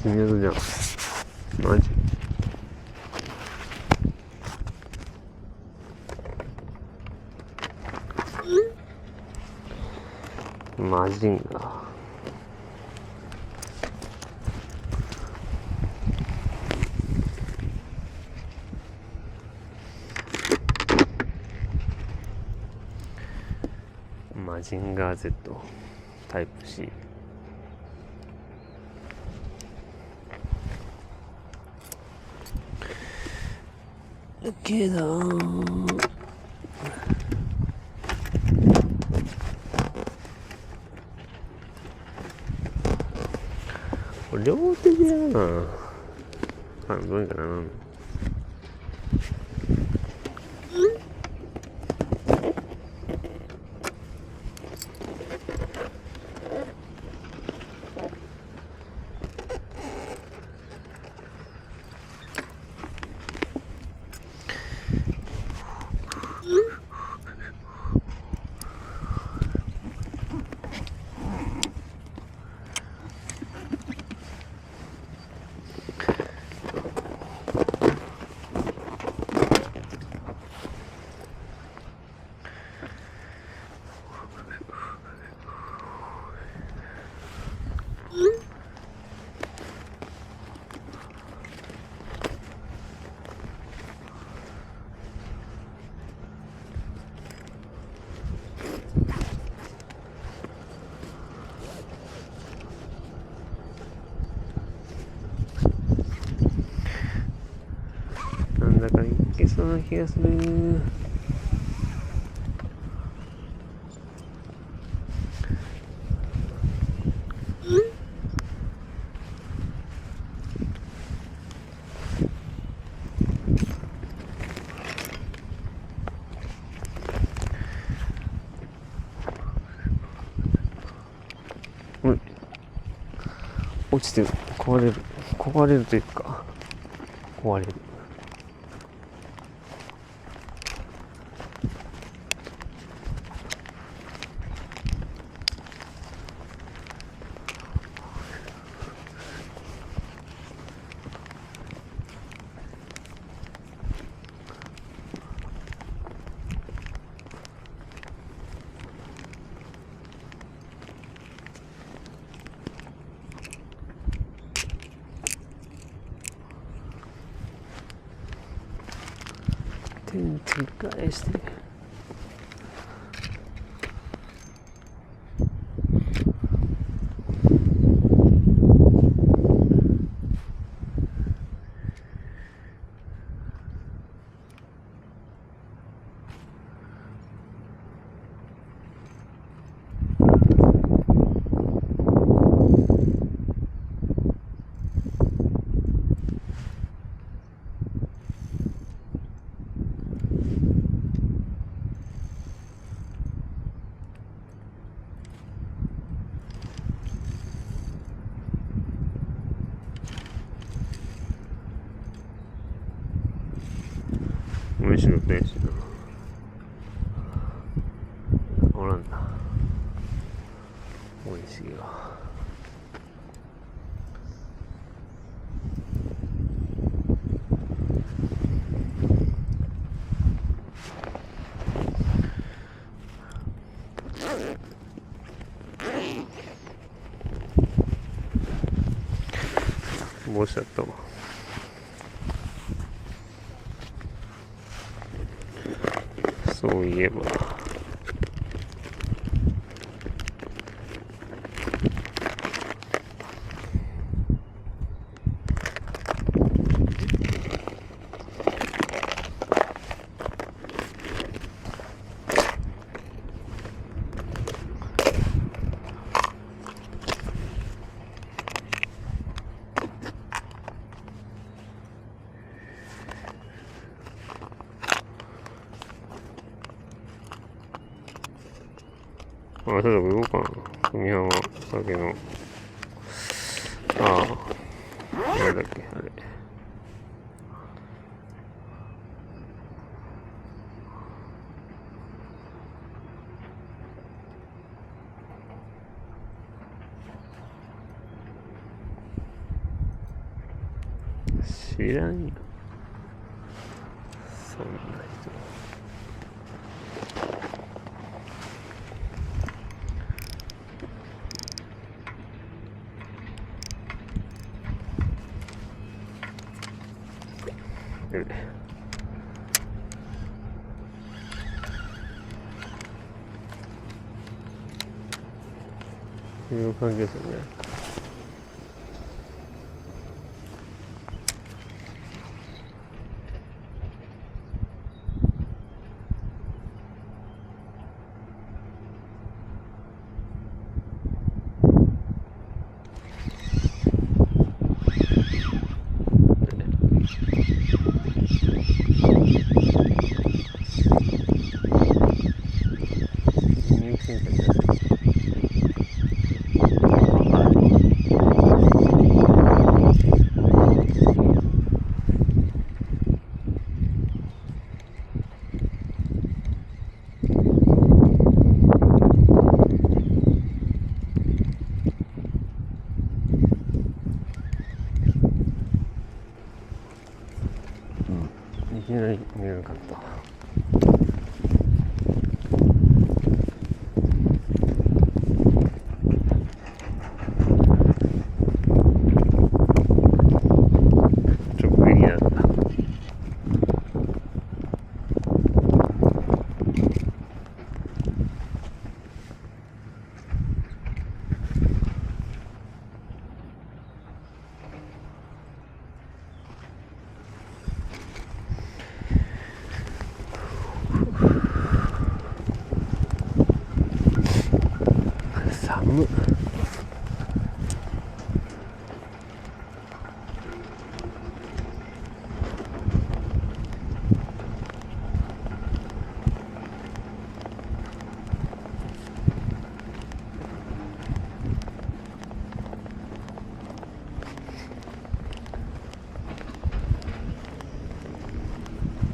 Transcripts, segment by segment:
水じゃん。マジ。マジンガー。マジンガー Z タイプ C。だけどこれ両手でやるな。どうにかならん。なんだかいけそうな気がする。落ちてる。壊れるというか壊れる。天地返して飯のペースだ。おらんな。おいしいわ。帽子だったわ。そういえばそうだ、言おうかな。組版は酒の、なんだっけ、あれ。知らんよそんな人。いう感じですよね。いきなり見えなかった。直撃だった。寒っ。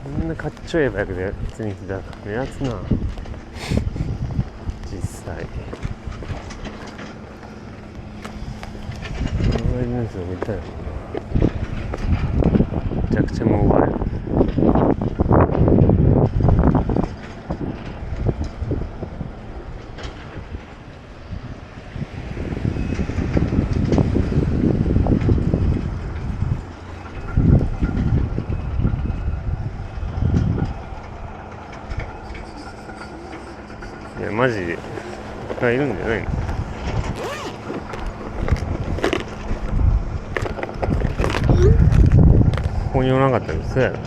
こんなかっちょええバイクで普通に来たら目立つな実際。このニュースを見たよな。めちゃくちゃモバイル。いやマジでがいるんじゃないの。ここにおらなかったらそうやろ。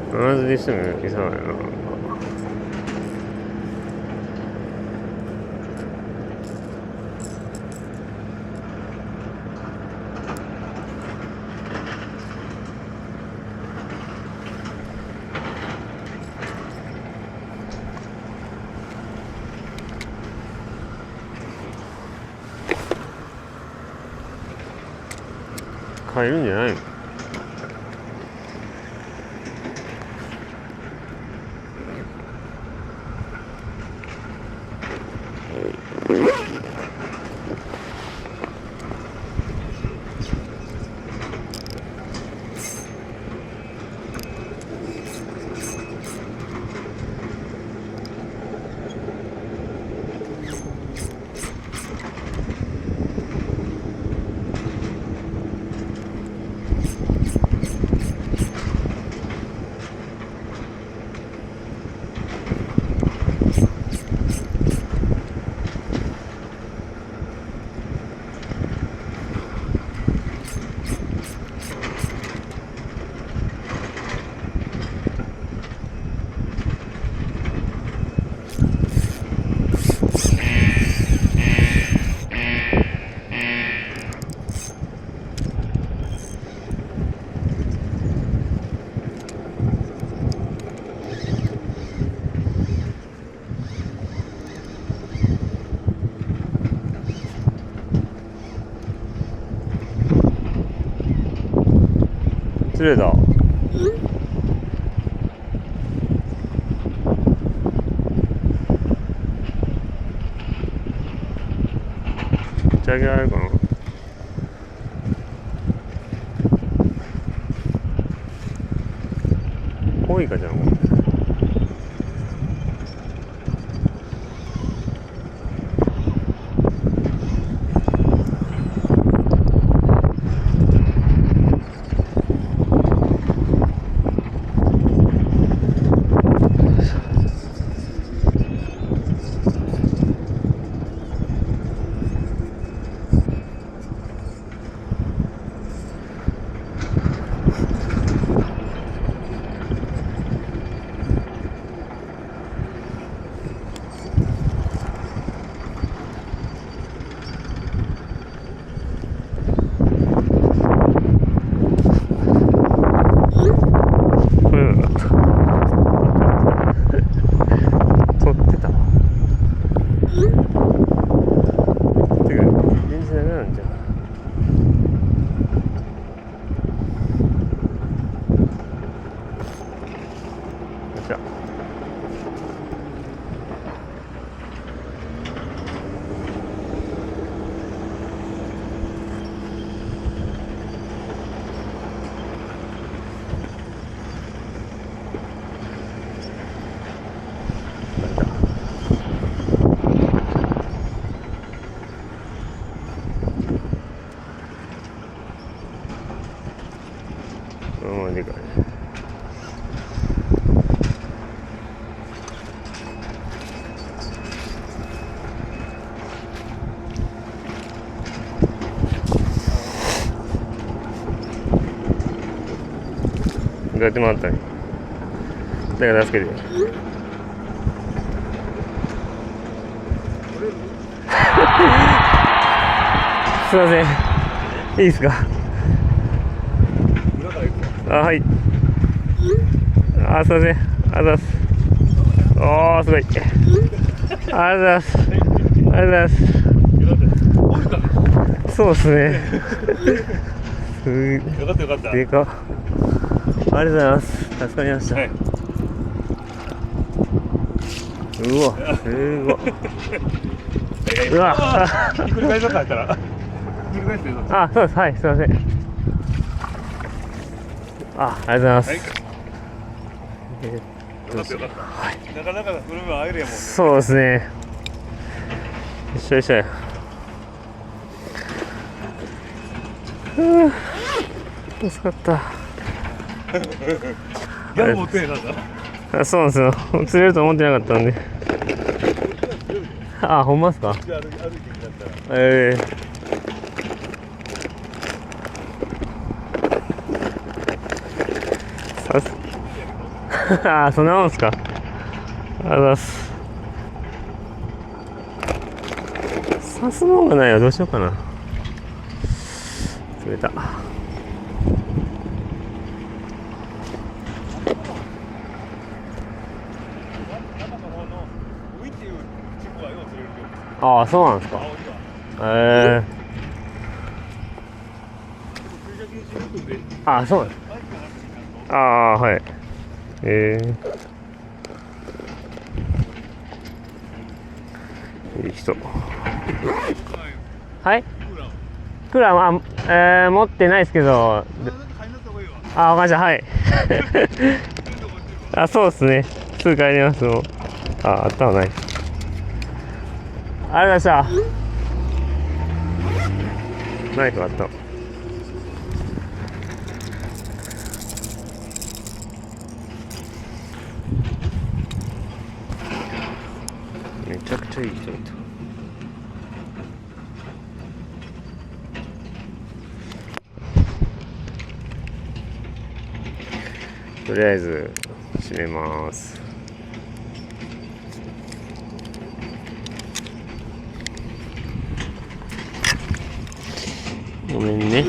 同じにしてもいそうやな。買えるんじゃないの。釣れた。打ち上げられるかな。多いかじゃん。でかい。どうやって回ったんや。だから助けてよ。すいません。いいですか。はい。あ、すいません。ありがとうございます。おー、すごい。ありがとうございます。ありがとうございます。そうですね。よかったよかった。でか。ありがとうございます。助かりました。はい、うわ、すごい。うわ。ひっくり返そうかったら。ひっくり返してよ。あ、そうです。はい、すいません。ありがとうございます。はい、よかったよかった。はい、なかなかこれも会えるやもんね。そうですね。よっしゃよっしゃ。助かった。ギャグ持ってへんなんだ。そうなんですよ。釣れると思ってなかったんで。あ、ほんまっすか。あ、そんなもんすか。ありがとうございます。刺すもんがないわ。どうしようかな。釣れた。ああ、そうなんですか。ああ、そうなんです。ああ、はい。いい人。はい。クーラーは、持ってないですけど。あ、わかりました。はい。あ、そうですね。すぐ帰ります。もう。あったわない。ありがとうございました。ナイフあった。めちゃくちゃいい人いた。とりあえず閉めます。ごめんね。